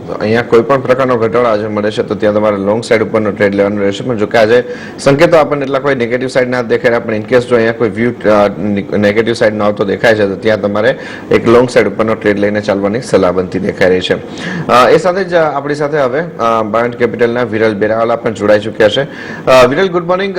અહીંયા કોઈ પણ પ્રકારનો ઘટાડો આજે મળે છે તો ત્યાં તમારે લોંગ સાઈડ ઉપરનો ટ્રેડ લેવાનો રહેશે, પણ જો કે આજે સંકેતો આપણને એટલા કોઈ નેગેટિવ સાઈડ ના દેખાય, પણ ઇનકેસ જો અહીંયા કોઈ વ્યૂ નેગેટિવ સાઈડ નો આવતો દેખાય છે તો ત્યાં તમારે એક લોંગ સાઈડ ઉપરનો ટ્રેડ લઈને ચાલવાની સલાહ બનતી દેખાઈ રહી છે. એ સાથે જ આપણી સાથે હવે બાયોન્ટ કેપિટલના વિરલ બેરાવાલા પણ જોડાઈ ચૂક્યા છે. Viral, good morning.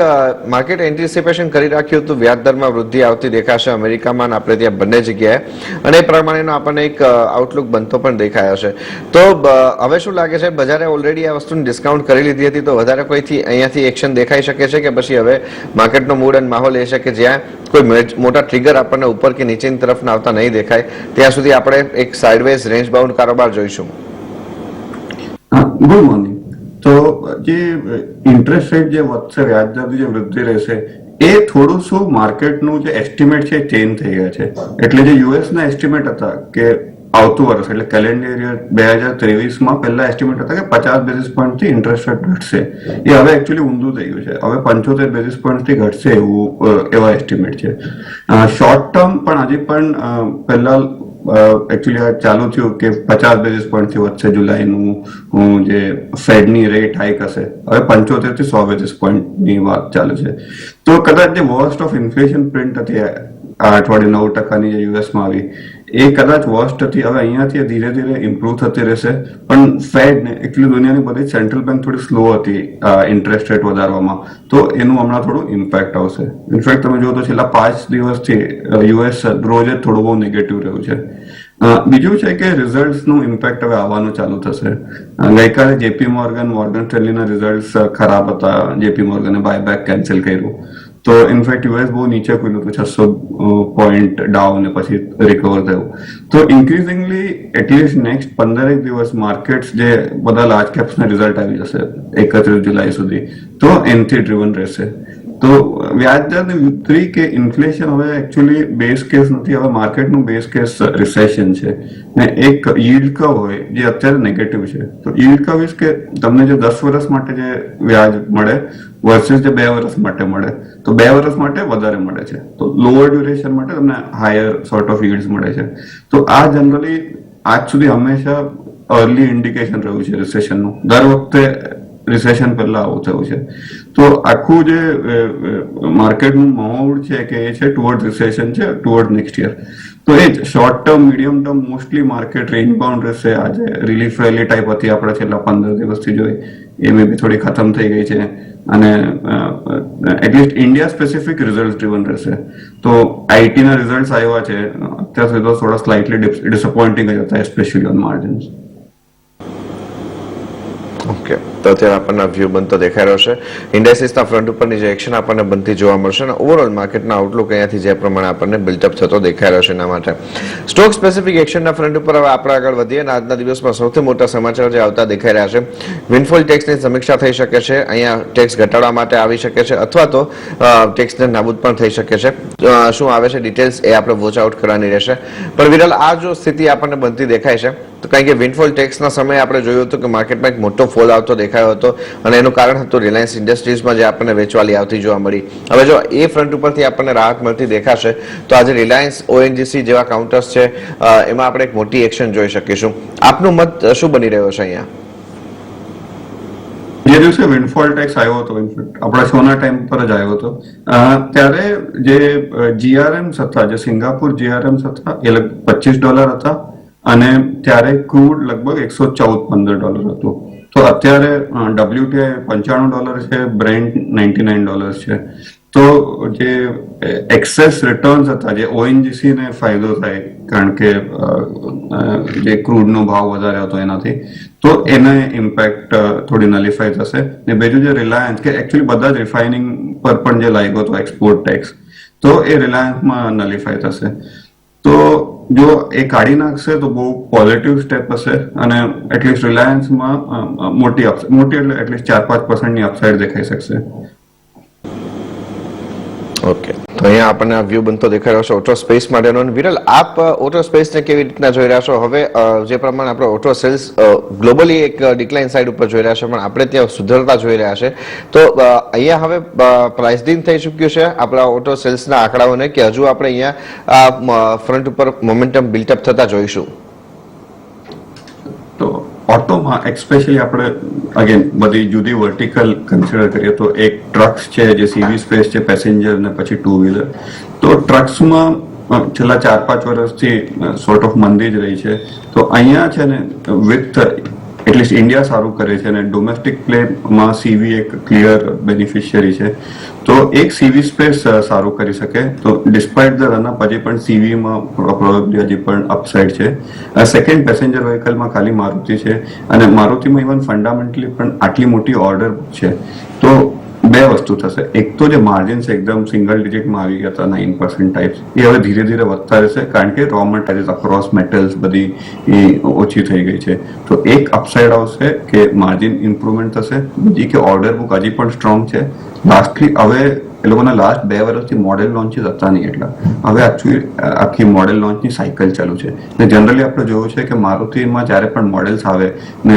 Market anticipation કરી રાખ્યું હતું વ્યાજ દરમાં વૃદ્ધિ આવતી દેખાશે અમેરિકામાં અને આપણે ત્યાં બંને જગ્યાએ, અને એ પ્રમાણેનો આપણને એક આઉટલુક બનતો પણ દેખાયો છે. તો હવે શું લાગે છે, બજારે ઓલરેડી આ વસ્તુની ડિસ્કાઉન્ટ કરી લીધી હતી, તો વધારે કોઈથી અહીંયાથી એક્શન દેખાઈ શકે છે કે પછી હવે માર્કેટનો મૂડ અને માહોલ એ છે કે જ્યાં કોઈ મોટા ટ્રિગર આપણને ઉપર કે નીચેની તરફ આવતા નહીં દેખાય ત્યાં સુધી આપણે એક સાઇડવેઝ રેન્જ બાઉન્ડ કારોબાર જોઈશું? Good morning. તો જે ઇન્ટરેસ્ટ રેટ જે વધશે, વ્યાજદરની જે વૃદ્ધિ રહેશે, એ થોડું શું માર્કેટનું જે એસ્ટિમેટ છે ચેન્જ થઈ ગયા છે. એટલે જે યુએસના એસ્ટિમેટ હતા કે આવતું વર્ષ એટલે કેલેન્ડર યર 2023માં પહેલા એસ્ટિમેટ હતા કે 50 બેઝિસ પોઈન્ટથી ઇન્ટરેસ્ટ રેટ ઘટશે, એ હવે એકચ્યુઅલી ઊંધું થઈ ગયું છે. હવે 75 બેઝિસ પોઈન્ટથી ઘટશે એવા એસ્ટિમેટ છે. શોર્ટ ટર્મ પણ હજી પણ પહેલા એકચ્યુઅલી ચાલુ થયું કે 50 બેઝિસ પોઈન્ટથી વધશે જુલાઈનું જે ફેડની રેટ હાઈક હશે, હવે 75 થી 100 બેઝિસ પોઈન્ટની વાત ચાલુ છે. તો કદાચ જે વર્સ્ટ ઓફ ઇન્ફ્લેશન પ્રિન્ટ હતી આ અઠવાડિયે 9%ની જે યુએસમાં આવી, એ કદાચ વર્સ્ટ હતી. હવે અહીંયાથી ધીરે ધીરે ઇમ્પ્રુવ થતી રહેશે, પણ ફેડ ને એકચ્યુઅલી દુનિયાની બધી સેન્ટ્રલ બેંક થોડી સ્લો હતી ઇન્ટરેસ્ટ રેટ વધારવામાં, તો એનું હમણાં થોડું ઇમ્પેક્ટ આવશે. ઇનફેક્ટ તમે જુઓ તો છેલ્લા 5 દિવસથી યુએસ રોજ જ થોડું બહુ નેગેટિવ રહ્યું છે. બીજું છે કે રિઝલ્ટ્સનું ઇમ્પેક્ટ હવે આવવાનું ચાલુ થશે. ગઈકાલે જેપી મોર્ગન સ્ટેનલીના રિઝલ્ટ્સ ખરાબ હતા. જેપી મોર્ગને બાયબેક કેન્સલ કર્યું, તો ઇનફેક્ટ યુએસ બહુ નીચે ખુલ્યું હતું, 600 પોઈન્ટ ડાઉન ને પછી રિકવર થયું. તો ઇન્ક્રીઝિંગલી એટલીસ્ટ નેક્સ્ટ 15 દિવસ માર્કેટ્સ જે બધા લાર્જ કેપ્સના રિઝલ્ટ આવી જશે 31 જુલાઈ સુધી, તો એનથી ડ્રીવન રહેશે. તો વ્યાજદરની વૃદ્ધિ કે ઇન્ફ્લેશન હવે એકચ્યુઅલી બેઝ કેસ નથી. હવે માર્કેટનું બેઝ કેસ રિસેશન છે ને એક યીલ્ડ કર્વ હોય જે અત્યારે નેગેટિવ છે. તો યીલ્ડ કર્વ ઇઝ કે તમને જે 10 વર્ષ માટે જે વ્યાજ મળે વર્સિસ જે 2 વર્ષ માટે મળે, તો 2 વર્ષ માટે વધારે મળે છે, તો લોઅર ડ્યુરેશન માટે તમને હાયર સોર્ટ ઓફ યીલ્ડ્સ મળે છે. તો આ જનરલી આજ સુધી હંમેશા અર્લી ઇન્ડિકેશન રહ્યું છે રિસેશનનું. દર વખતે રિસેશન પહેલા આવું થયું છે. તો આખું જે માર્કેટનું માહોલ છે કે એ છે ટુવર્ડ રિસેશન છે, ટુવર્ડ નેક્સ્ટ યર. તો એ જ short term, medium term mostly market range bound રહેશે. આજે રિલીફ રેલી ટાઈપ હતી આપણે છેલ્લા 15 દિવસથી જોઈ, એ મે બી થોડી ખતમ થઈ ગઈ છે, અને at least India specific result driven રહેશે. તો આઈટીના રિઝલ્ટ આવ્યા છે અત્યાર સુધી તો થોડા સ્લાઇટલી ડિસઅપોઇન્ટિંગ જ હતા, એસ્પેશિયલી ઓન માર્જિન્સ. ઓકે, તો અત્યારે આપણને વ્યૂ બનતો દેખાઈ રહ્યો છે. ઇન્ડેસિસના ફ્રન્ટ ઉપરની જે એક્શન આપણને બનતી જોવા મળશે અને ઓવરઓલ માર્કેટના આઉટલુક અહીંયાથી જે પ્રમાણે આપણને બિલ્ટઅપ થતો દેખાઈ રહ્યો છે એના માટે સ્ટોક સ્પેસિફિક એક્શનના ફ્રન્ટ ઉપર હવે આપણે આગળ વધીએ અને આજના દિવસમાં સૌથી મોટા સમાચાર જે આવતા દેખાઈ રહ્યા છે, વિન્ડફોલ ટેક્સની સમીક્ષા થઈ શકે છે. અહીંયા ટેક્સ ઘટાડવા માટે આવી શકે છે અથવા તો ટેક્સને નાબૂદ પણ થઈ શકે છે. શું આવે છે ડિટેલ્સ એ આપણે વોચ આઉટ કરવાની રહેશે. પણ વિરલ, આ જો સ્થિતિ આપણને બનતી દેખાય છે તો કારણ કે વિન્ડફોલ ટેક્સના સમયે આપણે જોયું હતું કે માર્કેટમાં એક મોટો ફોલ આવતો દેખાયો હતો અને એનું કારણ હતું રિલાયન્સ ઇન્ડસ્ટ્રીઝમાં જે આપણને વેચવાલી આવતી જોવા મળી. હવે જો એ ફ્રન્ટ ઉપરથી આપણને રાહત મળતી દેખાશે તો આજે રિલાયન્સ, ઓએનજીસી જેવા કાઉન્ટર્સ છે એમાં આપણે એક મોટી એક્શન જોઈ શકીશું. આપનું મત શું બની રહ્યો છે અહીંયા? જે દિવસે વિન્ડફોલ ટેક્સ આવ્યો હતો, ઇનફેક્ટ આપણા શોના ટાઈમ પર જ આવ્યો હતો, ત્યારે જે જીઆરએમ્સ હતા, જે સિંગાપુર જીઆરએમ્સ હતા, એ $25 હતા અને ત્યારે ક્રૂડ લગભગ $114-15 હતું. તો અત્યારે WTI $95 છે, બ્રેન્ટ $99 છે. તો જે એક્સેસ રિટર્ન્સ હતા, જે ઓએનજીસી ને ફાયદો થાય કારણ કે જે ક્રૂડનો ભાવ વધારે હતો એનાથી, તો એને ઇમ્પેક્ટ થોડી નલિફાઈ થશે. ને બીજું જે રિલાયન્સ, કે એકચ્યુઅલી બધા જ રિફાઇનિંગ પર પણ જે લાગ્યો હતો એક્સપોર્ટ ટેક્સ, તો એ રિલાયન્સમાં નલિફાઈ થશે. તો જો એ કાઢી નાખશે તો બહુ પોઝિટિવ સ્ટેપ હશે અને એટલીસ્ટ રિલાયન્સમાં મોટી એટલે એટલીસ્ટ 4-5% અપસાઇડ દેખાઈ શકશે. ઓકે, તો અહીંયા આપણને આ વ્યૂ બનતો દેખાઈ રહ્યો છે ઓટો સ્પેસ માટેનો. વિરલ, આપ ઓટો સ્પેસને કેવી રીતના જોઈ રહ્યા છો? હવે જે પ્રમાણે આપણે ઓટો સેલ્સ ગ્લોબલી એક ડિક્લાઇન સાઇડ ઉપર જોઈ રહ્યા છે, પણ આપણે ત્યાં સુધરતા જોઈ રહ્યા છે, તો અહીંયા હવે પ્રાઇસડિંગ થઈ ચૂક્યું છે આપણા ઓટો સેલ્સના આંકડાઓને, કે હજુ આપણે અહીંયા ફ્રન્ટ ઉપર મોમેન્ટમ બિલ્ટઅપ થતા જોઈશું? તો ઓટોમાં એક્સ્પેશિયલી આપણે અગેન બધી જુદી વર્ટિકલ કન્સિડર કરીએ તો એક ટ્રક્સ છે જે સીવી સ્પેસ છે, પેસેન્જર ને પછી ટુ વ્હીલર. તો ટ્રક્સમાં છેલ્લા 4-5 વર્ષથી સોર્ટ ઓફ મંદી જ રહી છે. તો અહીંયા છે ને વિથ એટલીસ્ટ ઇન્ડિયા સારું કરે છે અને ડોમેસ્ટિક પ્લેમાં સીવી એક ક્લિયર બેનિફિશિયરી છે. તો એક સીવી સ્પેસ સારું કરી શકે. તો ડિસ્પાઇટ ધ રનઅપ હજી પણ સીવીમાં પ્રોબેબલી હજી પણ અપસાઇડ છે. સેકન્ડ પેસેન્જર વ્હીકલમાં ખાલી મારુતિ છે અને મારુતિમાં ઇવન ફંડામેન્ટલી પણ આટલી મોટી ઓર્ડર છે. તો બે વસ્તુ થશે. એક તો જે માર્જિન્સ એકદમ સિંગલ ડિજિટમાં આવી ગયા હતા 9% ટાઈપ્સ, એ હવે ધીરે ધીરે વધતા રહેશે કારણ કે રો મટીરિયલ્સ અક્રોસ મેટલ્સ બધી એ ઓછી થઈ ગઈ છે. તો એક અપસાઇડ આવશે કે માર્જિન ઇમ્પ્રુવમેન્ટ થશે. બીજી કે ઓર્ડર બુક હજી પણ સ્ટ્રોંગ છે. લાસ્ટલી હવે એ લોકોના લાસ્ટ 2 વર્ષથી મોડેલ લોન્ચીસ હતા નહીં એટલા. હવે આખી મોડેલ લોન્ચની સાયકલ ચાલુ છે. ને જનરલી આપણે જોયું છે કે મારુતિમાં જ્યારે પણ મોડેલ્સ આવે ને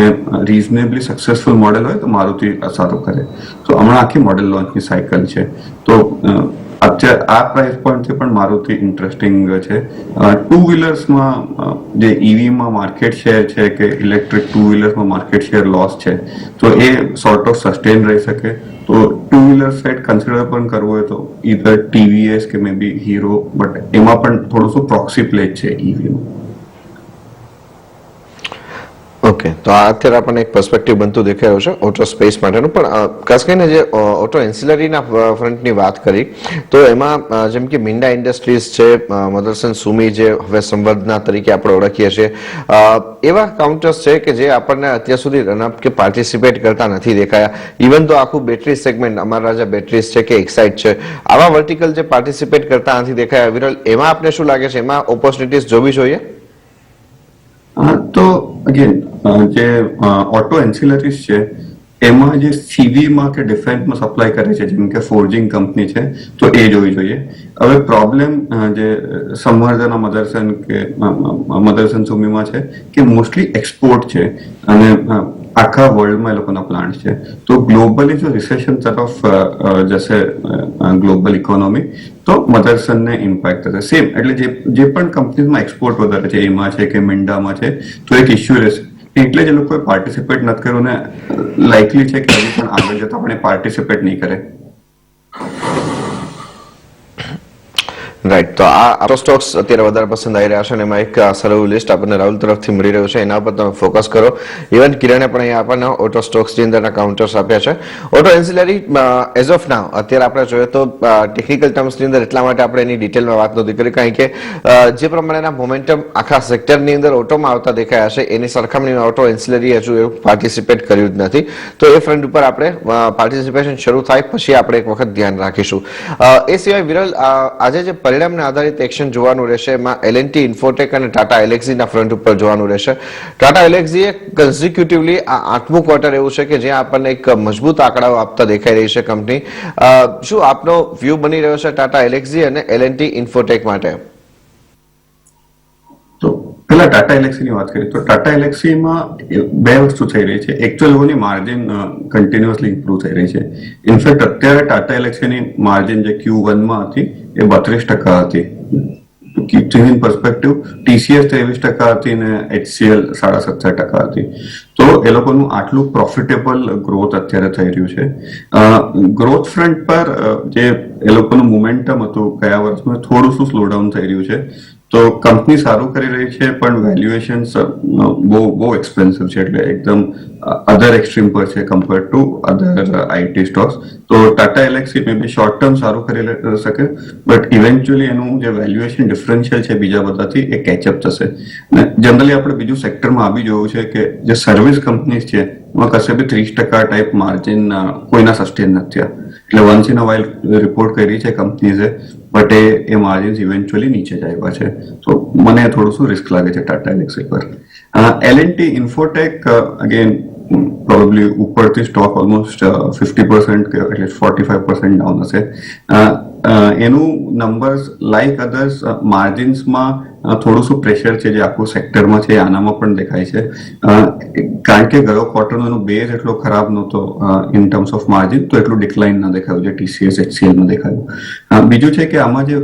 રીઝનેબલી સક્સેસફુલ મોડેલ હોય તો મારુતિ સારું કરે. તો હમણાં આખી મોડેલ લોન્ચની સાયકલ છે. તો અત્યારે આ પ્રાઇસ પોઈન્ટથી પણ મારુતિ ઇન્ટરેસ્ટિંગ છે. ટુ વ્હીલર્સમાં જે ઈવીમાં માર્કેટ શેર છે કે ઇલેક્ટ્રિક ટુ વ્હીલર્સમાં માર્કેટ શેર લોસ છે, તો એ સોર્ટ ઓફ સસ્ટેન રહી શકે. તો ટુ વ્હીલર સાઇડ કન્સિડર પણ કરવું હોય તો ઈધર ટીવીએસ કે મે બી હીરો, બટ એમાં પણ થોડું શું પ્રોક્સી પ્લે છે ઈવીમાં. ઓકે, તો આ અત્યારે આપણને એક પર્સપેક્ટિવ બનતું દેખાઈ રહ્યું છે ઓટો સ્પેસ માટેનું. પણ ખાસ કરીને જે ઓટો એન્સિલરીના ફ્રન્ટની વાત કરી તો એમાં જેમ કે મિન્ડા ઇન્ડસ્ટ્રીઝ છે, મધરસન સુમી જે હવે સંવર્ધના તરીકે આપણે ઓળખીએ છીએ, એવા કાઉન્ટર્સ છે કે જે આપણને અત્યાર સુધી રનઅપ કે પાર્ટિસિપેટ કરતા નથી દેખાયા. ઇવન તો આખું બેટરી સેગમેન્ટ અમારા જે બેટરીઝ છે કે એક્સાઇટ છે, આવા વર્ટિકલ જે પાર્ટિસિપેટ કરતા નથી દેખાયા. વિરલ, એમાં આપને શું લાગે છે, એમાં ઓપોર્ચ્યુનિટીઝ જોવી જોઈએ? તો અગેન જે ઓટો એન્સિલરીઝ છે એમાં જે સીવીમાં કે ડિફેન્સમાં સપ્લાય કરે છે, જેમ કે ફોર્જિંગ કંપની છે, તો એ જોવી જોઈએ. હવે પ્રોબ્લેમ જે સંવર્ધના મધરસન કે મધરસન સુમીમાં છે કે મોસ્ટલી એક્સપોર્ટ છે અને આખા વર્લ્ડમાં એ લોકોના પ્લાન્ટ છે. તો ગ્લોબલી જો રિસેશન તરફ જશે ગ્લોબલ ઇકોનોમી તો મધરસનને ઇમ્પેક્ટ થશે. સેમ એટલે જે પણ કંપનીઝમાં એક્સપોર્ટ વધારે છે, એમાં છે કે મિન્ડામાં છે, તો એક ઇશ્યુ રહેશે. એટલે જ એ લોકોએ પાર્ટિસિપેટ નથી કર્યું ને લાઇકલી છે કે હજી પણ આગળ જતા આપણે પાર્ટિસિપેટ નહીં કરે. રાઈટ, તો આ ઓટો સ્ટોક્સ અત્યારે વધારે પસંદ આવી રહ્યા છે અને એમાં એક સરળ લિસ્ટ આપણને રાહુલ તરફથી મળી રહ્યું છે, એના પર તમે ફોકસ કરો. ઇવન કિરણે પણ અહીંયા આપણને ઓટો સ્ટોક્સની અંદરના કાઉન્ટર્સ આપ્યા છે. ઓટો એન્સિલરી એઝ ઓફ નાવ અત્યારે આપણે જોઈએ તો ટેકનિકલ ટર્મ્સની અંદર એટલા માટે આપણે એની ડિટેલમાં વાત નથી કરી કારણ કે જે પ્રમાણેના મોમેન્ટમ આખા સેક્ટરની અંદર ઓટોમાં આવતા દેખાયા છે એની સરખામણીમાં ઓટો એન્સિલરી હજુ એવું પાર્ટિસિપેટ કર્યું જ નથી. તો એ ફ્રન્ટ ઉપર આપણે પાર્ટિસિપેશન શરૂ થાય પછી આપણે એક વખત ધ્યાન રાખીશું. એ સિવાય વિરલ, આજે જે પરિણામને આધારિત એક્શન જોવાનું રહેશે એમાં એલએનટી, ઇન્ફોટેક અને ટાટા એલેક્સીના ફ્રન્ટ ઉપર જોવાનું રહેશે. ટાટા એલેક્સીએ કન્ઝિક્યુટિવલી આ 8મું ક્વાર્ટર એવું છે કે જ્યાં આપણને એક મજબૂત આંકડાઓ આપતા દેખાઈ રહી છે કંપની. શું આપનો વ્યૂ બની રહ્યો છે ટાટા એલેક્સી અને એલએનટી ઇન્ફોટેક માટે? તો પેલા ટાટા એલેક્સીની વાત કરીએ તો ટાટા એલેક્સીમાં બે વસ્તુ થઈ રહી છે. એક તો લોકોની માર્જિન કન્ટિન્યુઅસલી ઇમ્પ્રુવ થઈ રહી છે. ઇનફેક્ટ અત્યારે ટાટા એલેક્સીની માર્જિન જે Q1માં હતી એ 32% હતી. Keep thing in perspective, TCS 23% હતી ને HCL 17.5% હતી. તો એ લોકોનું આટલું પ્રોફિટેબલ ગ્રોથ અત્યારે થઈ રહ્યું છે. ગ્રોથ ફ્રન્ટ પર જે એ લોકોનું મોમેન્ટમ હતું ગયા વર્ષમાં થોડું શું સ્લોડાઉન થઈ રહ્યું છે. તો કંપની સારું કરી રહી છે પણ વેલ્યુએશન્સ બહુ એક્સપેન્સિવ છે, એટલે એકદમ અધર એક્સ્ટ્રીમ પર છે compare to other IT stocks. તો Tata Elxsi may be short term સારું કરી શકે, બટ ઇવેન્ચ્યુઅલી એનું જે વેલ્યુએશન ડિફરન્શિયલ છે બીજા બધાથી એ કેચઅપ થશે. જનરલી આપણે બીજું સેક્ટરમાં આવી જોયું છે કે જે સર્વિસ કંપનીઝ છે એમાં કશે બી 30% ટાઈપ માર્જિન કોઈના સસ્ટેન નથી થયા. એટલે once in a while report કરી છે કંપનીઝે, બટ એ માર્જિન્સ ઇવેન્ચ્યુઅલી નીચે જ આવ્યા છે. તો મને થોડું શું રિસ્ક લાગે છે ટાટા એલેક્સી પર. એલએનટી ઇન્ફોટેક અગેન પ્રોબેબલી ઉપરથી સ્ટોક ઓલમોસ્ટ 50% કે એટલે 45% ડાઉન હશે. એનું નંબર્સ લાઇક અધર્સ માર્જિન્સમાં થોડું શું પ્રેશર છે જે આખું સેક્ટરમાં છે એ આનામાં પણ દેખાય છે, કારણ કે ગયો ક્વાર્ટરનો એનો બેઝ એટલો ખરાબ નહોતો ઇન ટર્મ્સ ઓફ માર્જિન, તો એટલું ડિક્લાઇન ના દેખાયું જે TCS HCL દેખાયું. બીજું છે કે આમાં જે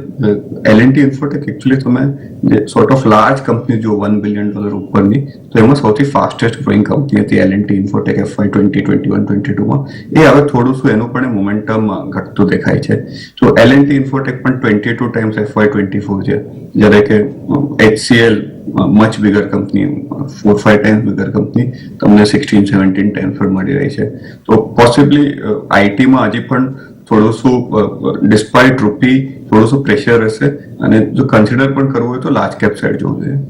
L&T ઇન્ફોટેક એકચ્યુઅલી તમે જે સોર્ટ ઓફ લાર્જ કંપની જો $1 બિલિયન ઉપરની, તો એમાં સૌથી ફાસ્ટેસ્ટ ગ્રોઈંગ કંપની હતી L&T ઇન્ફોટેક FY 2021-22માં. એ હવે થોડું શું એનું પણ મોમેન્ટમ ઘટતું દેખાય છે. તો L&T ઇન્ફોટેક પણ 22 ટાઈમ્સ FY 24 છે, જ્યારે કે HCL much bigger company 4-5 times bigger company તમને 16-17 ટાઈમ્સ પર મળી રહી છે. તો પોસિબલી આઈટીમાં હજી પણ થોડું શું ડિસ્પાઇટ રૂપી થોડું શું પ્રેશર રહેશે, અને જો કન્સિડર પણ કરવું હોય તો લાર્જ કેપ સાઈડ જોવું જોઈએ.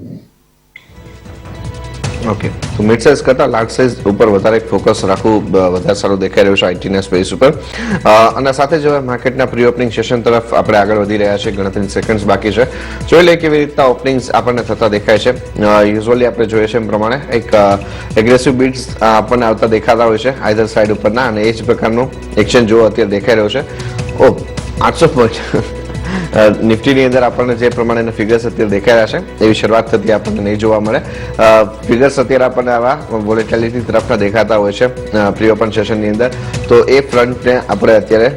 ઓકે, તો મિડ સાઇઝ કરતા લાર્જ સાઇઝ ઉપર વધારે ફોકસ રાખવું વધારે સારું દેખાઈ રહ્યું છે આઈટીના સ્પેસ ઉપર. અને સાથે જો માર્કેટના પ્રી ઓપનિંગ સેશન તરફ આપણે આગળ વધી રહ્યા છે, ગણતરી સેકન્ડ્સ બાકી છે. જોઈ લઈએ કેવી રીતના ઓપનિંગ્સ આપણને થતા દેખાય છે. યુઝ્યુઅલી આપણે જોઈએ છે એ પ્રમાણે એક એગ્રેસિવ બિડ્સ આપણને આવતા દેખાતા હોય છે આઈધર સાઈડ ઉપરના, અને એ જ પ્રકારનું એક્સચેન્જ જોવો અત્યારે દેખાઈ રહ્યો છે. 800 પોઈન્ટ નિફ્ટીની અંદર આપણને જે પ્રમાણેના ફિગર્સ અત્યારે દેખાઈ રહ્યા છે એવી શરૂઆત થતી આપણને નહીં જોવા મળે. ફિગર્સ અત્યારે આપણને આવા વોલેટિલિટી તરફના દેખાતા હોય છે પ્રી ઓપન સેશનની અંદર, તો એ ફ્રન્ટને આપણે અત્યારે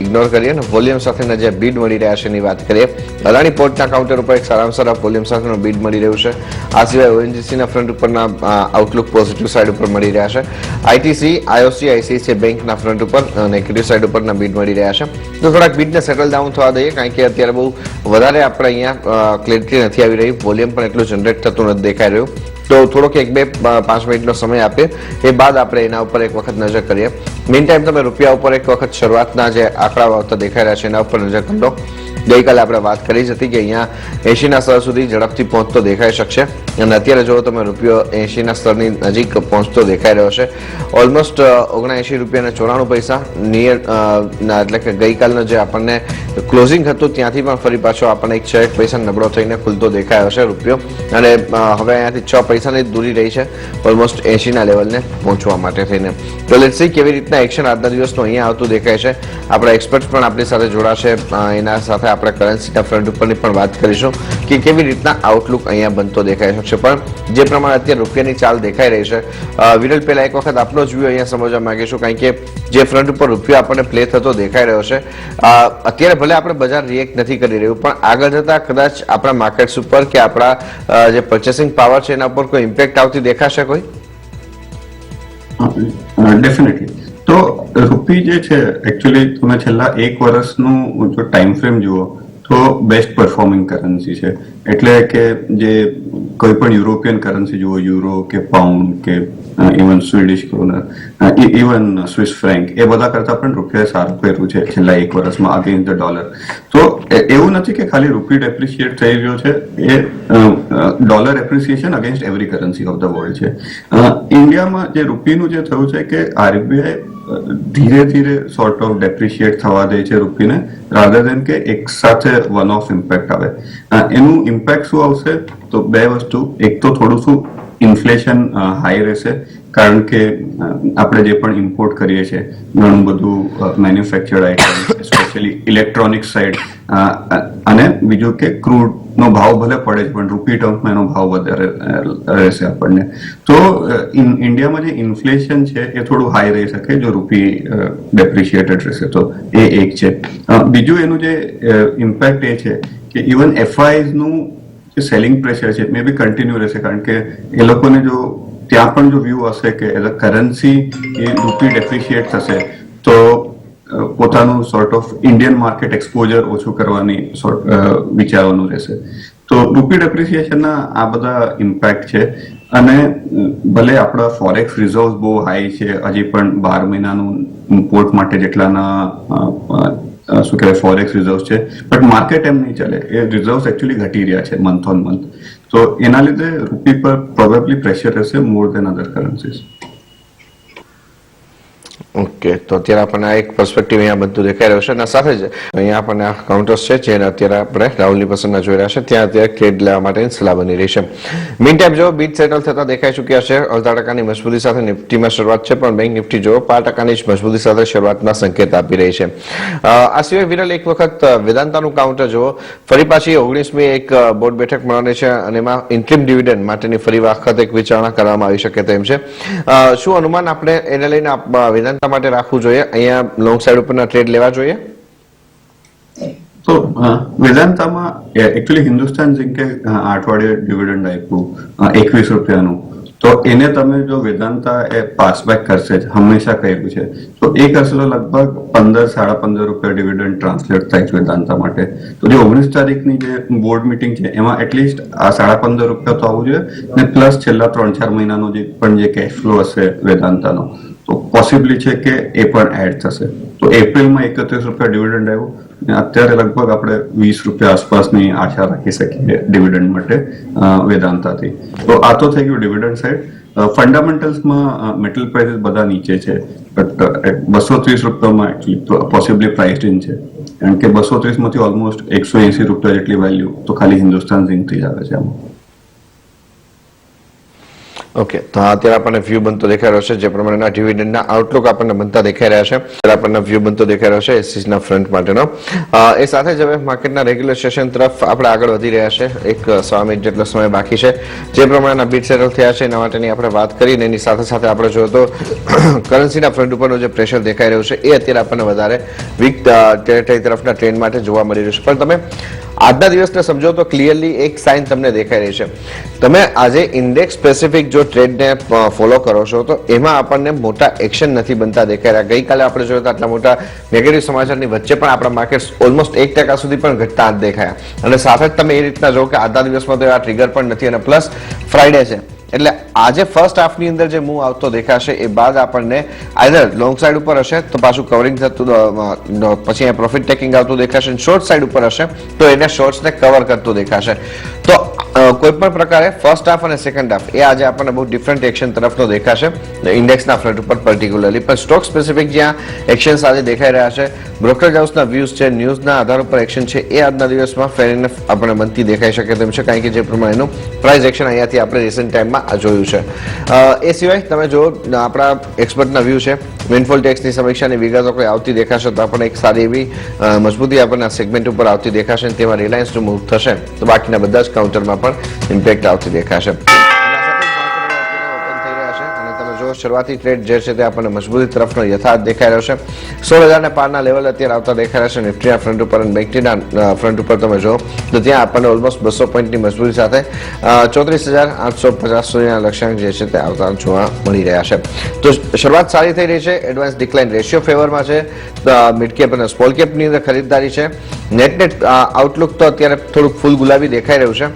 ઇગ્નોર કરીએ ને વોલ્યુમ સાથેના જે બીડ મળી રહ્યા છે એની વાત કરીએ. અદાણી પોર્ટના કાઉન્ટર ઉપર એક સારામાં સારા વોલ્યુમ સાથેનું બીડ મળી રહ્યું છે. આ સિવાય ONGCના ફ્રન્ટ ઉપરના આઉટલુક પોઝિટિવ સાઈડ ઉપર મળી રહ્યા છે. ITC, IOC, ICICI બેંકના ફ્રન્ટ ઉપર નેગેટિવ સાઈડ ઉપરના બીડ મળી રહ્યા છે. તો થોડાક બીડને સેટલ ડાઉન થવા દઈએ, કારણ કે અત્યારે બહુ વધારે આપણે અહીંયા ક્લેરિટી નથી આવી રહી, વોલ્યુમ પણ એટલું જનરેટ થતું નથી દેખાઈ રહ્યું. તો થોડોક 1-2-5 મિનિટનો સમય આપીએ, એ બાદ આપણે એના ઉપર એક વખત નજર કરીએ. મીન ટાઈમ તમે રૂપિયા ઉપર એક વખત શરૂઆતના જે આંકડાઓ આવતા દેખાઈ રહ્યા છે એના ઉપર નજર કરી લો. ગઈકાલે આપણે વાત કરી જ હતી કે અહીંયા 80ના સ્તર સુધી ઝડપથી પહોંચતો દેખાઈ શકશે, અને અત્યારે જો તમે રૂપિયો 80ના સ્તરની નજીક પહોંચતો દેખાઈ રહ્યો છે. ઓલમોસ્ટ 79 રૂપિયા 94 પૈસા નિયર, એટલે કે ગઈકાલનો જે આપણને ક્લોઝિંગ હતું ત્યાંથી પણ ફરી પાછો આપણને 1 પૈસા નબળો થઈને ખુલતો દેખાયો છે રૂપિયો, અને હવે અહીંયાથી 6 પૈસાની દૂરી રહી છે ઓલમોસ્ટ 80ના લેવલને પહોંચવા માટે થઈને. તો લેટ્સ સી કેવી રીતના એક્શન આજના દિવસનું અહીંયા આવતું દેખાય છે. આપણા એક્સપર્ટ પણ આપણી સાથે જોડાશે, એના સાથે આપણે કરન્સીના ફ્રન્ટ ઉપરની પણ વાત કરીશું કે કેવી રીતના આઉટલુક અહીંયા બનતો દેખાઈ શકશે. પણ જે પ્રમાણે અત્યારે રૂપિયાની ચાલ દેખાઈ રહી છે, વિરલ પહેલા એક વખત આપનો જ વ્યૂ અહીંયા સમજવા માંગીશું, કારણ કે જે ફ્રન્ટ ઉપર રૂપિયો આપણને પ્લે થતો દેખાઈ રહ્યો છે, અત્યારે ભલે આપણે બજાર રિએક્ટ નથી કરી રહ્યું, પણ આગળ જતા કદાચ આપણા માર્કેટ્સ ઉપર કે આપણા જે પરચેસિંગ પાવર છે એના ઉપર કોઈ ઇમ્પેક્ટ આવતી દેખાશે કોઈ? ડેફિનેટલી. તો રૂપી જે છે એકચ્યુઅલી તમે છેલ્લા 1 વર્ષનું જો ટાઈમ ફ્રેમ જુઓ તો બેસ્ટ પરફોર્મિંગ કરન્સી છે. એટલે કે જે કોઈ પણ યુરોપિયન કરન્સી જુઓ, યુરો કે પાઉન્ડ કે even Swedish kroner, even Swiss franc, એ બધા કરતા પણ રૂપિયા સારું કર્યું છે છેલ્લા 1 વર્ષમાં અગેન્સ્ટ ધ ડોલર. તો એવું નથી કે ખાલી રૂપી ડેપ્રિશિએટ થઈ રહ્યો છે, એ dollar appreciation against every currency of the world છે. ઇન્ડિયામાં જે રૂપીનું જે થયું છે કે RBI ધીરે ધીરે સોર્ટ ઓફ ડેપ્રિશિએટ થવા દે છે રૂપીને, રાધર દેન કે એક સાથે વન ઓફ ઇમ્પેક્ટ આવે. એનું ઇમ્પેક્ટ શું આવશે? તો 2 વસ્તુ. એક તો થોડું શું ઇન્ફ્લેશન હાઈ રહેશે, કારણ કે આપણે જે પણ ઇમ્પોર્ટ કરીએ છીએ ઘણું બધું manufactured item, specially electronic side, અને બીજું કે ક્રૂડનો ભાવ ભલે પડે છે પણ રૂપી ટર્મ્સમાં એનો ભાવ વધારે રહેશે આપણને. તો ઇન્ડિયામાં જે ઇન્ફ્લેશન છે એ થોડું હાઈ રહી શકે જો રૂપી ડેપ્રિશિએટેડ રહેશે, તો એ એક છે. બીજું એનું જે ઇમ્પેક્ટ એ છે કે ઇવન FIsનું જે સેલિંગ પ્રેશર છે મે બી કન્ટિન્યુ રહેશે, કારણ કે એ લોકોને જો ત્યાં પણ જો વ્યૂ હશે કે એઝ અ કરન્સી એ રૂપી ડેપ્રિશિએટ થશે તો પોતાનું sort of Indian market exposure ઓછું કરવાની વિચારવાનું રહેશે. તો રૂપી ડેપ્રિસિએશનના આ બધા ઇમ્પેક્ટ છે. અને ભલે આપણા ફોરેક્સ રિઝર્વ્સ બહુ હાઈ છે, હજી પણ 12 મહિનાનું ઇમ્પોર્ટ માટે જેટલાના શું કહેવાય ફોરેક્સ રિઝર્વ્સ છે, બટ માર્કેટ એમ નહીં ચાલે. એ રિઝર્વ્સ એકચ્યુઅલી ઘટી રહ્યા છે મંથ ઓન મંથ. તો એના લીધે રૂપી પર પ્રોબેબલી પ્રેશર રહેશે મોર દેન અધર કરન્સીઝ. ઓકે, તો અત્યારે આપણને આ એક પર્સપેક્ટિવ અહીંયા બધું દેખાઈ રહ્યું છે અને સાથે જ અહીંયા આપણને આ કાઉન્ટર્સ છે જેને અત્યારે આપણે રાહુલની પસંદના જોઈ રહ્યા છે ત્યાં અત્યારે ટ્રેડ લેવા માટેની સલાહ બની રહી છે. મીન ટાઈમ જો બીટ સેટલ થતા દેખાઈ ચૂક્યા છે. 0.5% મજબૂતી સાથે નિફ્ટીમાં શરૂઆત છે, પણ બેંક નિફ્ટી જો 5% જ મજબૂતી સાથે શરૂઆતના સંકેત આપી રહી છે. આ સિવાય વિરલ એક વખત વેદાંતાનું કાઉન્ટર જુઓ. ફરી પાછી 19મી એક બોર્ડ બેઠક મળવાની છે અને એમાં ઇન્ટ્રીમ ડિવિડન્ડ માટેની ફરી વખત એક વિચારણા કરવામાં આવી શકે તેમ છે. શું અનુમાન આપણે એને લઈને વેદાંત માટે રાખવું જોઈએ? અહીંયા લોંગ સાઈડ ઉપરના ટ્રેડ લેવા જોઈએ? તો વેદાંતામાં એકચ્યુઅલી હિન્દુસ્તાન ઝિંકે 8 અઠવાડિયે ડિવિડન્ડ આપ્યું 21 રૂપિયાનું. તો એને તમે જો વેદાંતા એ પાસબેક કરશે જ, હંમેશા કહ્યું છે, તો એ કરશે તો લગભગ 15-15.5 રૂપિયા ડિવિડન્ડ ટ્રાન્સલેટ થાય છે વેદાંતા માટે. તો જે 19 તારીખની જે બોર્ડ મીટિંગ છે એમાં એટલીસ્ટ આ 15.5 રૂપિયા તો આવવું જોઈએ ને પ્લસ છેલ્લા 3-4 મહિનાનો જે કેશ ફ્લો હશે વેદાંતાનો તો પોસિબલી છે કે એ પણ એડ થશે. તો એપ્રિલમાં 31 રૂપિયા ડિવિડન્ડ આવ્યું ને અત્યારે લગભગ આપણે 20 રૂપિયા આસપાસની આશા રાખી શકીએ ડિવિડન્ડ માટે વેદાંતાથી. તો આ તો થઈ ગયું ડિવિડન્ડ સાઈડ. ફંડામેન્ટલ્સમાં મેટલ પ્રાઇસીસ બધા નીચે છે, બટ 230 રૂપિયામાં એકચ્યુઅલી પોસિબલી પ્રાઇસ્ડ ઇન છે, કારણ કે 230 માંથી ઓલમોસ્ટ 180 રૂપિયા જેટલી વેલ્યુ તો ખાલી હિન્દુસ્તાન ઝિંકથી જ આવે છે આમાં. ઓકે, તો અત્યારે આપણને વ્યૂ બનતો દેખાઈ રહ્યો છે જે પ્રમાણેના ડિવિડન્ડના આઉટલુક આપણને બનતા દેખાઈ રહ્યા છે. અત્યારે આપણને વ્યૂ બનતો દેખાઈ રહ્યો છે એસસીના ફ્રન્ટ માટેનો. એ સાથે જ હવે માર્કેટના રેગ્યુલર સેશન તરફ આપણે આગળ વધી રહ્યા છે. એક 100 મિનિટ જેટલો સમય બાકી છે. જે પ્રમાણેના બીટ સેટલ થયા છે એના માટેની આપણે વાત કરીને એની સાથે સાથે આપણે જોઈએ તો કરન્સીના ફ્રન્ટ ઉપરનું જે પ્રેશર દેખાઈ રહ્યું છે એ અત્યારે આપણને વધારે વીક ટેરેટરી તરફના ટ્રેન્ડ માટે જોવા મળી રહ્યું છે. પણ તમે આજના દિવસને સમજો તો ક્લિયરલી એક સાઇન તમને દેખાઈ રહી છે. તમે આજે ઇન્ડેક્સ સ્પેસિફિક જો ટ્રેડને ફોલો કરો છો તો એમાં આપણને મોટા એક્શન નથી બનતા દેખાઈ રહ્યા. ગઈકાલે આપણે જોયું તો આટલા મોટા નેગેટિવ સમાચારની વચ્ચે પણ આપણા માર્કેટ ઓલમોસ્ટ 1% સુધી પણ ઘટતા દેખાયા. અને સાથે જ તમે એ રીતના જો કે આજના દિવસમાં તો આ ટ્રિગર પણ નથી અને પ્લસ ફ્રાઈડે છે એટલે આજે ફર્સ્ટ હાફની અંદર જે મૂવ આવતો દેખાશે એ બાદ આપણને આઈધર લોંગ સાઈડ ઉપર હશે તો પાછું કવરિંગ થતું પછી પ્રોફિટ ટેકિંગ આવતું દેખાશે, શોર્ટ સાઈડ ઉપર હશે તો એને શોર્ટ્સને કવર કરતું દેખાશે. તો કોઈ પણ પ્રકારે ફર્સ્ટ હાફ અને સેકન્ડ હાફ એ આજે આપણને બહુ ડિફરન્ટ એક્શન તરફનો દેખાશે ઇન્ડેક્સના ફ્રન્ટ ઉપર પર્ટિક્યુલરલી. પણ સ્ટોક સ્પેસિફિક જ્યાં એક્શન્સ આજે દેખાઈ રહ્યા છે, બ્રોકરેજ હાઉસના વ્યૂઝ છે, ન્યૂઝના આધાર ઉપર એક્શન છે એ આજના દિવસમાં ફેર ઇનફ આપણને બનતી દેખાઈ શકે તેમ છે, કારણ કે જે પ્રમાણેનું પ્રાઇસ એક્શન અહીંયાથી આપણે રિસન્ટ ટાઈમમાં જોયું છે. એ સિવાય તમે જો આપણા એક્સપર્ટના વ્યૂ છે, વિન્ડફોલ ટેક્સની સમીક્ષાની વિગતો કોઈ આવતી દેખાશે તો આપણને એક સારી એવી મજબૂતી આપણને આ સેગમેન્ટ ઉપર આવતી દેખાશે અને તેમાં રિલાયન્સનું મૂવ થશે તો બાકીના બધા જ કાઉન્ટરમાં પણ ઇમ્પેક્ટ આવતી દેખાશે. શરૂઆતી ટ્રેડ જે છે તે આપણને મજબૂતી તરફનો યથાર્થ દેખાઈ રહ્યો છે. 16,000 પારના લેવલ અત્યારે આવતા દેખાઈ રહ્યા છે નિફ્ટીના ફ્રન્ટ ઉપર અને બેંક નિફ્ટીના ફ્રન્ટ ઉપર તમે જો તો ત્યાં આપણને ઓલમોસ્ટ 200 પોઈન્ટની મજબૂતી સાથે 34,850 સુધીના લક્ષ્યાંક જે છે તે આવતા જોવા મળી રહ્યા છે. તો શરૂઆત સારી થઈ રહી છે. એડવાન્સ ડિક્લાઇન રેશિયો ફેવરમાં છે. મિડ કેપ અને સ્મોલ કેપની અંદર ખરીદદારી છે. નેટ આઉટલુક તો અત્યારે થોડુંક ફૂલ ગુલાબી દેખાઈ રહ્યું છે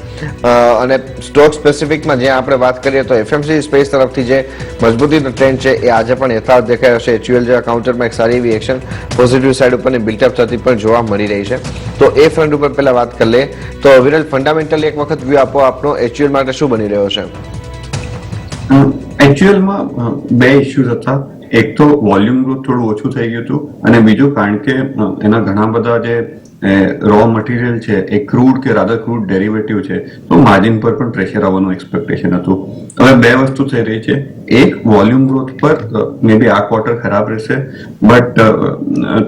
અને સ્ટોક સ્પેસિફિકમાં જ્યાં આપણે વાત કરીએ તો એફએમસી સ્પેસ તરફથી જે મજબૂતીનો ટ્રેન્ડ છે એ આજે પણ યથાર્થ દેખાઈ રહ્યો છે. એચયુએલ જેવા કાઉન્ટરમાં એક સારી એવી એક્શન પોઝિટિવ સાઈડ ઉપરની બિલ્ટઅપ થતી પણ જોવા મળી રહી છે. તો એ ફ્રન્ટ ઉપર પહેલા વાત કરી લઈએ તો વિરલ ફંડામેન્ટલી એક વખત વ્યૂ આપો આપનો એચયુએલ માટે શું બની રહ્યો છે? એચયુએલમાં બે ઇશ્યુઝ હતા. એક તો વોલ્યુમ ગ્રોથ થોડું ઓછું થઈ ગયું હતું અને બીજું કારણ કે એના ઘણા બધા જે રો મટીરિયલ છે એ ક્રૂડ કે રાધર ક્રૂડ ડેરિવેટિવ છે તો માર્જિન પર પણ પ્રેશર આવવાનું એક્સપેક્ટેશન હતું. હવે બે વસ્તુ થઈ રહી છે. એક વોલ્યુમ ગ્રોથ પર મે બી આ ક્વાર્ટર ખરાબ રહેશે બટ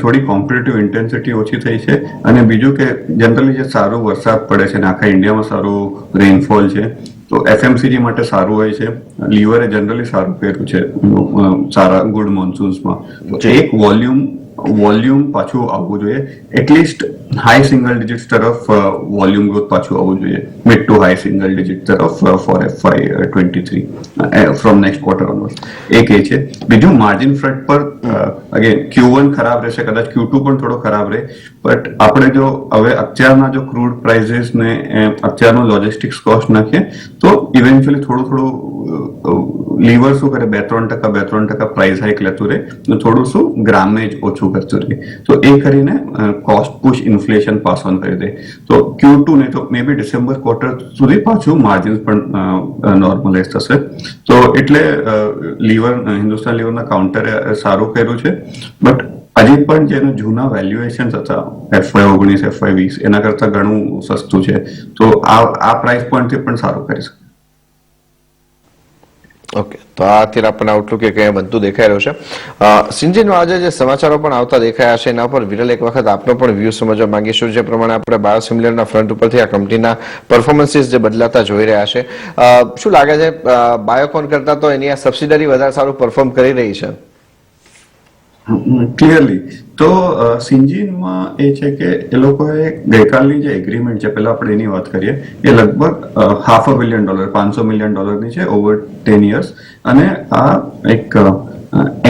થોડી કોમ્પિટિટિવ ઇન્ટેન્સિટી ઓછી થઈ છે અને બીજું કે જનરલી જે સારો વરસાદ પડે છે અને આખા ઇન્ડિયામાં સારું રેઇનફોલ છે તો એફએમસીજી માટે સારું હોય છે. લીવરે જનરલી સારું કર્યું છે સારા ગુડ મોન્સૂન્સમાં. તો એક વોલ્યુમ પાછું આવવું જોઈએ. એટલીસ્ટ હાઈ સિંગલ ડિજિટ તરફ વોલ્યુમ ગ્રોથ પાછું આવવું જોઈએ. Mid to high single digit તરફ for FY23 from next quarter onward. એક એ છે. બીજું માર્જિન ફ્રન્ટ પર અગેન Q1 ખરાબ રહેશે, કદાચ Q2 પણ થોડો ખરાબ રહે બટ આપણે જો હવે અત્યારના જો ક્રૂડ પ્રાઇસીસ ને અત્યારનો લોજિસ્ટિક્સ કોસ્ટ નાખીએ તો ઇવેન્ચ્યુઅલી થોડું લીવર શું કરે 2-3% પ્રાઇસ હાઇક લેતું રહે થોડું શું ગ્રામેજ ઓછું ઓછું કરતું રહે, તો એ કરીને cost push inflation pass on કરી દે. તો Q2 ને તો મે બી ડિસેમ્બર ક્વાર્ટર સુધી પાછું માર્જિન્સ પણ નોર્મલાઇઝ થશે. તો એટલે હિન્દુસ્તાન લીવરના કાઉન્ટરે સારું કર્યું છે. બટ હજી પણ જેનું જૂના વેલ્યુએશન હતા FY19 FY20 એના કરતા ઘણું સસ્તું છે. તો આ પ્રાઇસ પોઈન્ટથી પણ સારું કરી શકે. ઓકે, તો આ અત્યારે આપણને આઉટલુક એક અહીંયા બનતું દેખાઈ રહ્યું છે. સિંજીનો આજે જે સમાચારો પણ આવતા દેખાયા છે એના પર વિરલ એક વખત આપનો પણ વ્યૂ સમજવા માંગીશું. જે પ્રમાણે આપણે બાયોસિમિલરના ફ્રન્ટ ઉપરથી આ કંપનીના પરફોર્મન્સીસ જે બદલાતા જોઈ રહ્યા છે, શું લાગે છે બાયોકોન કરતા તો એની આ સબસિડરી વધારે સારું પરફોર્મ કરી રહી છે? ક્લિયરલી તો સિન્જીનમાં એ છે કે એ લોકોએ ગઈકાલની જે એગ્રીમેન્ટ છે, પહેલા આપણે એની વાત કરીએ, એ લગભગ $500 million $500 million છે ઓવર 10 years. અને આ એક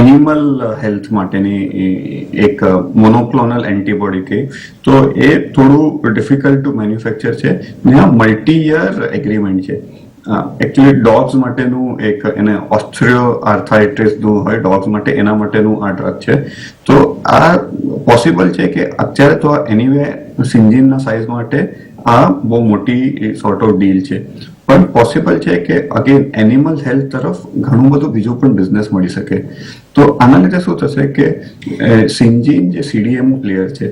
એનિમલ હેલ્થ માટેની એક મોનોક્લોનલ એન્ટીબોડી કહે તો એ થોડું ડિફિકલ્ટ ટુ મેન્યુફેક્ચર છે ને આ મલ્ટી યર એગ્રીમેન્ટ છે. એકચ્યુઅલી ડોગ્સ માટેનું એક એને ઓસ્ટ્રિયો આર્થરાઇટિસનું હોય ડોગ્સ માટે, એના માટેનું આ ડ્રગ છે. તો આ પોસિબલ છે કે અત્યારે તો એનીવે સિન્જીનના સાઇઝ માટે આ બહુ મોટી સોર્ટ ઓફ ડીલ છે. પણ પોસિબલ છે કે અગેન એનિમલ હેલ્થ તરફ ઘણું બધું બીજું પણ બિઝનેસ મળી શકે. તો આના લીધે શું થશે કે સિન્જીન જે CDMO પ્લેયર છે,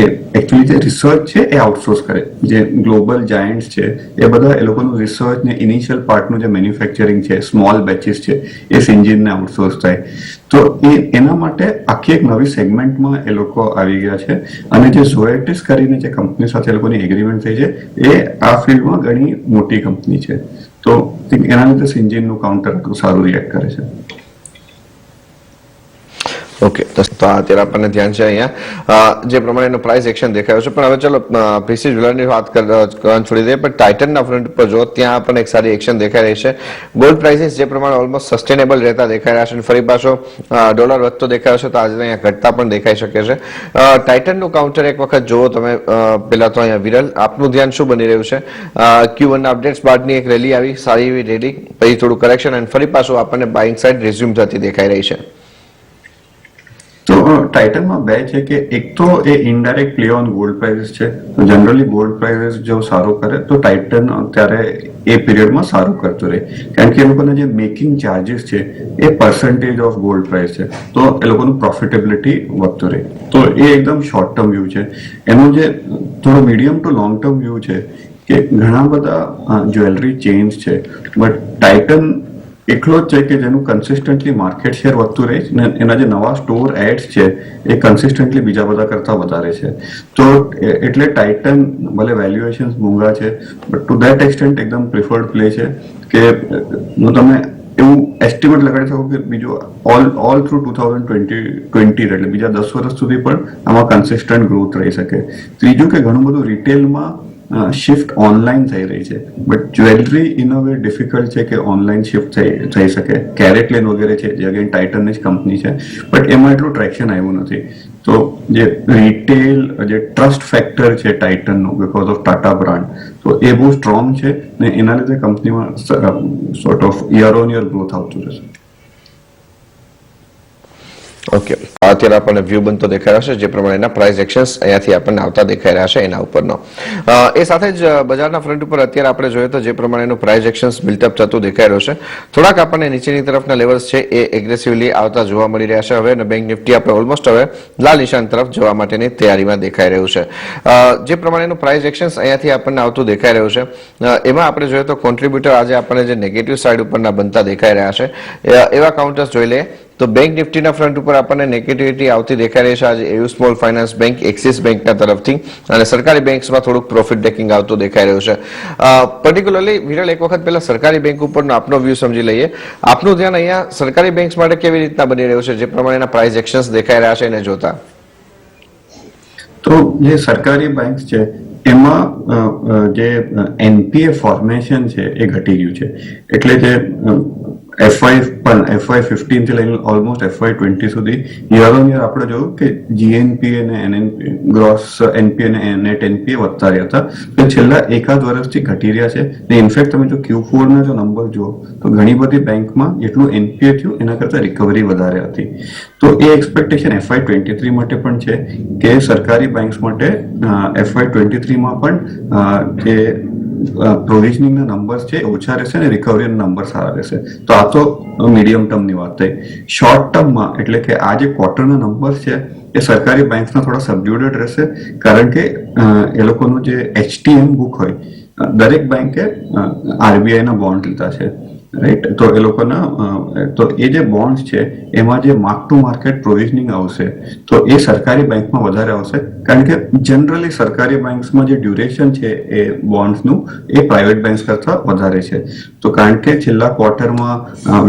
એ એકચ્યુઅલી જે રિસર્ચ છે એ આઉટસોર્સ કરે. જે ગ્લોબલ જાયન્ટ્સ છે એ બધા એ લોકોનું રિસર્ચ ને ઇનિશિયલ પાર્ટનું જે મેન્યુફેક્ચરિંગ છે, સ્મોલ બેચીસ છે, એ સિન્જીનને આઉટસોર્સ થાય. તો એના માટે આખી એક નવી સેગમેન્ટમાં એ લોકો આવી ગયા છે. અને જે ઝોએટિસ કરીને જે કંપની સાથે એ લોકોની એગ્રીમેન્ટ થઈ છે, એ આ ફિલ્ડમાં ઘણી મોટી કંપની છે. તો એના લીધે સિન્જીનનું કાઉન્ટર સારું રિએક્ટ કરે છે. ઓકે, તો અત્યારે આપણને ધ્યાન છે અહીંયા જે પ્રમાણે એનો પ્રાઇસ એક્શન દેખાયો છે. પણ હવે ચલો પીસી જ્વેલરની વાત કરવાનું છોડી દઈએ, પણ ટાઇટનના ફ્રન્ટ પર જો ત્યાં આપણને એક સારી એક્શન દેખાઈ રહી છે. ગોલ્ડ પ્રાઇસીસ જે પ્રમાણે ઓલમોસ્ટ સસ્ટેનેબલ રહેતા દેખાઈ રહ્યા છે અને ફરી પાછો ડોલર વધતો દેખાયો છે, તો આજે અહીંયા ઘટતા પણ દેખાઈ શકે છે. ટાઇટનનું કાઉન્ટર એક વખત જુઓ તમે. પહેલા તો અહીંયા વિરલ, આપનું ધ્યાન શું બની રહ્યું છે? Q1 અપડેટ્સ બાદની એક રેલી આવી, સારી એવી રેલી, પછી થોડું કરેક્શન અને ફરી પાછું આપણને બાઇંગ સાઇડ રિઝ્યુમ થતી દેખાઈ રહી છે. તો ટાઇટનમાં બે છે કે એક તો એ indirect play on gold prices છે. તો જનરલી ગોલ્ડ પ્રાઇસીસ જો સારું કરે તો ટાઇટન અત્યારે એ પીરિયડમાં સારું કરતું રહે. કારણ કે એ લોકોના જે મેકિંગ ચાર્જીસ છે એ પર્સન્ટેજ ઓફ ગોલ્ડ પ્રાઇસ છે. તો એ લોકોનું પ્રોફિટેબિલિટી વધતું રહે. તો એ એકદમ શોર્ટ ટર્મ વ્યૂ છે. એનું જે થોડો medium two long term view છે કે ઘણા બધા જ્વેલરી ચેન્સ છે, બટ ટાઇટન એકલો જ છે કે જેનું કન્સિસ્ટન્ટલી માર્કેટ શેર વધતું રહે છે ને એના જે નવા સ્ટોર એડ્સ છે એ કન્સિસ્ટન્ટલી બીજા બધા કરતા વધારે છે. તો એટલે ટાઇટન ભલે વેલ્યુએશન્સ મોંઘા છે, બટ ટુ ધેટ એક્સટેન્ટ એકદમ પ્રિફર્ડ પ્લે છે. કે તમે એવું એસ્ટિમેટ લગાડી શકો કે બીજું ઓલ થ્રુ 2020 એટલે બીજા 10 વર્ષ સુધી પણ આમાં કન્સિસ્ટન્ટ ગ્રોથ રહી શકે. ત્રીજું કે ઘણું બધું રિટેલમાં શિફ્ટ ઓનલાઈન થઈ રહી છે, but jewellery in a way difficult છે કે ઓનલાઈન શિફ્ટ થઈ શકે. કેરેટલેન વગેરે છે જે અગેન ટાઇટનની જ કંપની છે, બટ એમાં એટલું ટ્રેક્શન આવ્યું નથી. તો જે રિટેલ જે ટ્રસ્ટ ફેક્ટર છે ટાઇટનનું બીકોઝ ઓફ ટાટા બ્રાન્ડ, તો એ બહુ સ્ટ્રોંગ છે ને એના લીધે કંપનીમાં sort of year on year growth આવતું રહેશે. ઓકે, અત્યારે આપણને વ્યૂ બનતો દેખાઈ રહ્યો છે જે પ્રમાણે એના પ્રાઇસ એક્શન્સ અહીંયાથી આપણને આવતા દેખાઈ રહ્યા છે એના ઉપરનો. એ સાથે જ બજારના ફ્રન્ટ ઉપર અત્યારે આપણે જોઈએ તો જે પ્રમાણે એનું પ્રાઇસ એક્શન્સ બિલ્ટઅપ થતું દેખાઈ રહ્યું છે. થોડાક આપણને નીચેની તરફના લેવલ્સ છે એ એગ્રેસિવલી આવતા જોવા મળી રહ્યા છે હવે, અને બેંક નિફ્ટી આપણે ઓલમોસ્ટ હવે લાલ નિશાન તરફ જવા માટેની તૈયારીમાં દેખાઈ રહ્યું છે. જે પ્રમાણેનું પ્રાઇસ એક્શન્સ અહીંયાથી આપણને આવતું દેખાઈ રહ્યું છે, એમાં આપણે જોઈએ તો કોન્ટ્રીબ્યુટર આજે આપણને જે નેગેટિવ સાઇડ ઉપરના બનતા દેખાઈ રહ્યા છે એવા કાઉન્ટર્સ જોઈ લઈએ તો બેંક નિફ્ટીના ફ્રન્ટ ઉપર આપણને નેગેટિવિટી આવતી દેખાઈ રહી છે આજે AU small finance bank, axis બેંકના તરફથી, અને સરકારી બેંક્સમાં થોડુંક પ્રોફિટ ટેકિંગ આવતું દેખાઈ રહ્યું છે. પર્ટિક્યુલરલી વિરલ એક વખત પહેલા સરકારી બેંક ઉપરનો આપનો વ્યૂ સમજી લઈએ. આપનું ધ્યાન અહીંયા સરકારી બેંક્સ માટે કેવી રીતના બની રહ્યું છે જે પ્રમાણેના પ્રાઇસ એક્શન્સ દેખાઈ રહ્યા છે એને જોતા? તો જે સરકારી બેંક છે એમાં જે NPA ફોર્મેશન છે એ ઘટી ગયું છે. એટલે જે FY15 થી લઈને ઓલમોસ્ટ FY20 સુધી યર ઓન યર આપણે જોયું કે GNPA અને NNPA ગ્રોસ NPA અને નેટ NPA વધતા રહ્યા હતા, તો છેલ્લા એકાદ વર્ષથી ઘટી રહ્યા છે. ને ઇનફેક્ટ તમે જો Q4 ના જો નંબર જુઓ તો ઘણી બધી બેંકમાં જેટલું NPA થયું એના કરતા રિકવરી વધારે હતી. તો એ એક્સપેક્ટેશન FY23 માટે પણ છે કે સરકારી બેંક્સ માટે FY23 માં પણ જે પ્રોવિઝનિંગ ના નંબર્સ છે ઓછા રહેશે અને રિકવરી ના નંબર સારા રહેશે. તો આ તો મીડિયમ ટર્મની વાત થઈ. શોર્ટ ટર્મમાં એટલે કે આ જે ક્વાર્ટરના નંબર્સ છે એ સરકારી બેંક્સના થોડા સબડ્યુટેડ રહેશે, કારણ કે એ લોકોનું જે HTM બુક હોય, દરેક બેંકે RBI ના બોન્ડ લીધા છે, રાઈટ. તો એ લોકોના તો એ જે બોન્ડ છે એમાં જે માર્ક ટુ માર્કેટ પ્રોવિઝનિંગ આવશે તો એ સરકારી બેંકમાં વધારે આવશે, કારણ કે જનરલી સરકારી બેંક્સમાં જે ડ્યુરેશન છે એ બોન્ડ્સનું એ પ્રાઇવેટ બેંક્સ કરતા વધારે છે. તો કારણ કે છેલ્લા ક્વાર્ટરમાં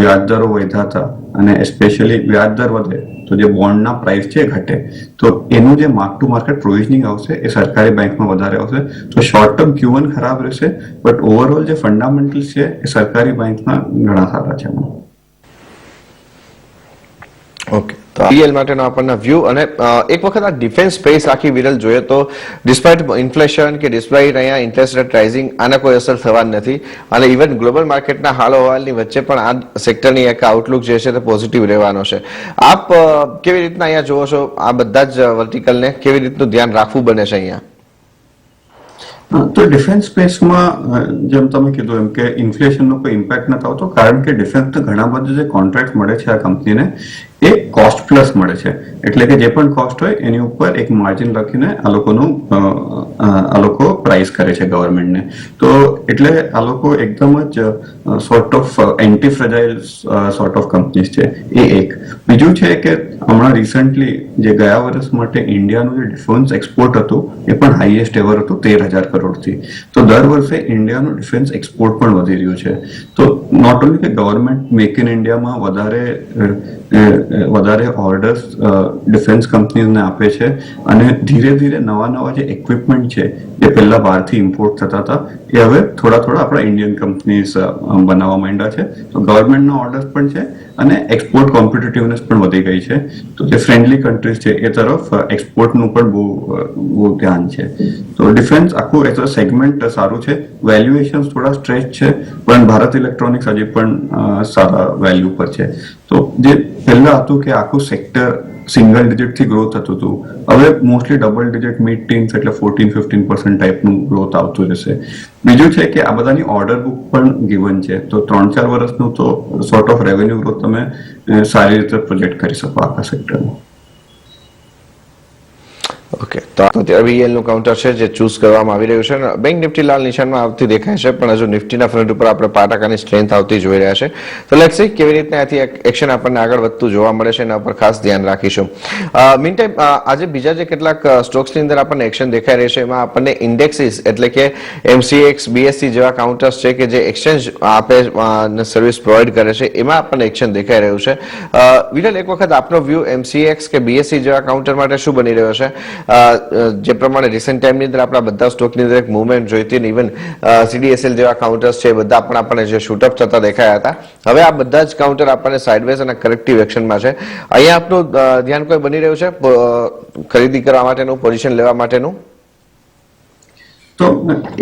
વ્યાજદરો વધ્યા હતા અને સ્પેશિયલી વ્યાજદર વધે તો જે બોન્ડના પ્રાઇસ છે ઘટે, તો એનું જે માર્ક ટુ માર્કેટ પ્રોવિઝનિંગ આવશે એ સરકારી બેંકમાં વધારે આવશે. તો શોર્ટ ટર્મ Q1 ખરાબ રહેશે, બટ ઓવરઓલ જે ફંડામેન્ટલ્સ છે એ સરકારી બેંકના ઘણા સારા છે. ઓકે, તો IPL માટેનો આપણને વ્યૂ. અને એક વખત આ ડિફેન્સ સ્પેસ આખી વિરલ જોઈએ તો ડિસ્પાઇટ ઇન્ફ્લેશન કે ડિસ્પાઇટ અહીંયા ઇન્ટરેસ્ટ રેટ રાઇઝિંગ આના કોઈ અસર થવાની નથી, અને ઇવન ગ્લોબલ માર્કેટના હાલ અહેવાલની વચ્ચે પણ આ સેક્ટરની એક આઉટલુક જે છે તે પોઝિટિવ રહેવાનો છે. આપ કેવી રીતના અહીંયા જોવો છો આ બધા જ વર્ટિકલને, કેવી રીતનું ધ્યાન રાખવું બને છે અહીંયા? તો ડિફેન્સ સ્પેસમાં જેમ તમે કીધું એમ કે ઇન્ફ્લેશનનો કોઈ ઇમ્પેક્ટ નથી આવતો, કારણ કે ડિફેન્સના ઘણા બધા જે કોન્ટ્રાક્ટ મળે છે આ કંપનીને એ કોસ્ટ પ્લસ મળે છે. એટલે કે જે પણ કોસ્ટ હોય એની ઉપર એક માર્જિન લખીને આ લોકો પ્રાઇસ કરે છે ગવર્મેન્ટને. તો એટલે આ લોકો એકદમ જ sort of anti fragile sort of companies છે. એ એક. બીજું છે કે હમણાં રિસન્ટલી જે ગયા વર્ષ માટે ઇન્ડિયાનું જે ડિફેન્સ એક્સપોર્ટ હતું એ પણ હાઈએસ્ટ એવર હતું 13,000 કરોડથી. તો દર વર્ષે ઇન્ડિયાનું ડિફેન્સ એક્સપોર્ટ પણ વધી રહ્યું છે. તો નોટ ઓનલી કે ગવર્મેન્ટ મેક ઇન ઇન્ડિયામાં વધારે ઓર્ડર્સ ડિફેન્સ કંપનીઝને આપે છે, અને ધીરે ધીરે નવા જે ઇક્વિપમેન્ટ છે જે પહેલા બહારથી ઇમ્પોર્ટ થતા હતા એ હવે થોડા આપણા ઇન્ડિયન કંપનીઝ બનાવવા માંડ્યા છે. તો ગવર્મેન્ટના ઓર્ડર્સ પણ છે અને એક્સપોર્ટ કોમ્પિટિટિવનેસ પણ વધી ગઈ છે. તો જે ફ્રેન્ડલી કન્ટ્રીઝ છે એ તરફ એક્સપોર્ટનું પણ બહુ ધ્યાન છે. તો ડિફેન્સ આખું એઝ અ સેગમેન્ટ સારું છે. વેલ્યુએશન થોડા સ્ટ્રેચ છે, પણ ભારત ઇલેક્ટ્રોનિક્સ હજી પણ સારા વેલ્યુ પર છે. તો જે પહેલા હતું કે આખું સેક્ટર સિંગલ ડિજિટ થી ગ્રોથ થતું હતું, હવે mostly double digit, mid teens એટલે 14-15% ટાઈપનું ગ્રોથ આવતું રહેશે. બીજું છે કે આ બધાની ઓર્ડર બુક પણ ગિવન છે, તો 3-4 વર્ષનું તો સોર્ટ ઓફ રેવન્યુ ગ્રોથ તમે સારી રીતે પ્રોજેક્ટ કરી શકો આખા સેક્ટરમાં. ઓકે, તો અત્યારે VL નું કાઉન્ટર છે જે ચૂઝ કરવામાં આવી રહ્યું છે. બેંક નિફ્ટી લાલ નિશાનમાં આવતી દેખાય છે, પણ હજુ નિફ્ટીના ફ્રન્ટ ઉપર આપણે 5% સ્ટ્રેન્થ આવતી જોઈ રહ્યા છે. તો લેટ્સ સી કેવી રીતના આથી એક્શન આપણને આગળ વધતું જોવા મળે છે, એના પર ખાસ ધ્યાન રાખીશું. મીન ટાઈમ આજે બીજા જે કેટલાક સ્ટોક્સની અંદર આપણને એક્શન દેખાઈ રહી છે એમાં આપણને ઇન્ડેક્સીસ એટલે કે MCX, BSE જેવા કાઉન્ટર્સ છે કે જે એક્સચેન્જ આપે સર્વિસ પ્રોવાઈડ કરે છે, એમાં આપણને એક્શન દેખાઈ રહ્યું છે. વિરલ, એક વખત આપનો વ્યૂ MCX કે BSE જેવા કાઉન્ટર માટે શું બની રહ્યો છે? જે પ્રમાણે રિસન્ટ ટાઈમની અંદર આપણા બધા સ્ટોકની અંદર એક મુવમેન્ટ જોઈતી, અને ઇવન CDSL જેવા કાઉન્ટર્સ છે બધા પણ આપણને જે શૂટઅપ થતા દેખાયા હતા, હવે આ બધા જ કાઉન્ટર આપણને સાઇડવેઝ અને કરેક્ટિવ એક્શનમાં છે. અહીંયા આપનું ધ્યાન કોઈ બની રહ્યું છે ખરીદી કરવા માટેનું, પોઝિશન લેવા માટેનું? તો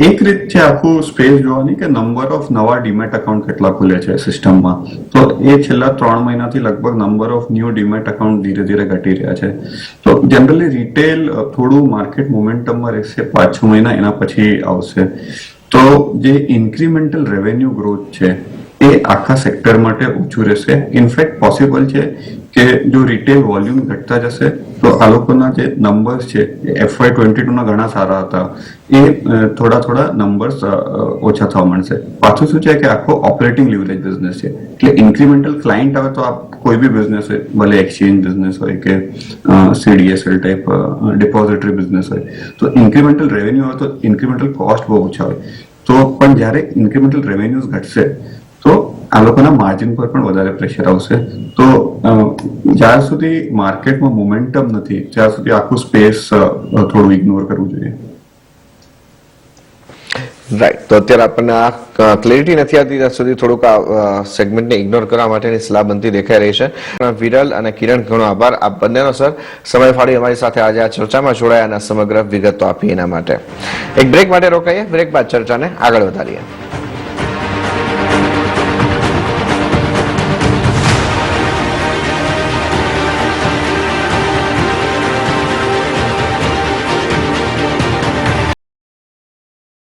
એક રીત છે આખું સ્પેસ જોવાની કે નંબર ઓફ નવા ડીમેટ એકાઉન્ટ કેટલા ખુલે છે સિસ્ટમમાં. તો એ છેલ્લા 3 મહિનાથી લગભગ number of new demat account ધીરે ધીરે ઘટી રહ્યા છે. તો જનરલી રિટેલ થોડું માર્કેટ મોમેન્ટમમાં રહેશે 5-6 મહિના, એના પછી આવશે. તો જે ઇન્ક્રીમેન્ટલ રેવન્યુ ગ્રોથ છે એ આખા સેક્ટર માટે ઓછું રહેશે. ઇનફેક્ટ પોસિબલ છે કે જો રિટેલ વોલ્યુમ ઘટતા જશે તો આ લોકોના જે નંબર્સ છે FY22 ના ઘણા સારા હતા, એ થોડા નંબર્સ ઓછા થવા માંડશે. પાછું શું છે કે આખો ઓપરેટિંગ લિવરેજ બિઝનેસ છે, એટલે ઇન્ક્રીમેન્ટલ ક્લાયન્ટ આવે તો કોઈ બી બિઝનેસ હોય, ભલે એક્સચેન્જ બિઝનેસ હોય કે CDSL ટાઈપ ડિપોઝિટરી બિઝનેસ હોય, તો ઇન્ક્રીમેન્ટલ રેવન્યુ હોય તો ઇન્ક્રીમેન્ટલ કોસ્ટ બહુ ઓછા હોય. તો પણ જ્યારે ઇન્ક્રીમેન્ટલ રેવન્યુઝ ઘટશે તો આ લોકોના માર્જિન પર પણ વધારે પ્રેશર આવશે. તો જ્યાં સુધી માર્કેટમાં મોમેન્ટમ નથી ત્યાં સુધી આખું સ્પેસ થોડું ઇગ્નોર કરવું જોઈએ. રાઈટ, તો અત્યારે આપણને આ ક્લેરિટી નથી આવતી ત્યાં સુધી થોડુંક આ સેગમેન્ટને ઇગ્નોર કરવા માટેની સલાહ બનતી દેખાઈ રહી છે. વિરલ અને કિરણ, ઘણો આભાર આપ બંનેનો સર, સમય ફાળી અમારી સાથે આજે આ ચર્ચામાં જોડાયા અને સમગ્ર વિગતો આપી એના માટે. એક બ્રેક માટે રોકાઈએ, બ્રેક બાદ ચર્ચાને આગળ વધારીએ.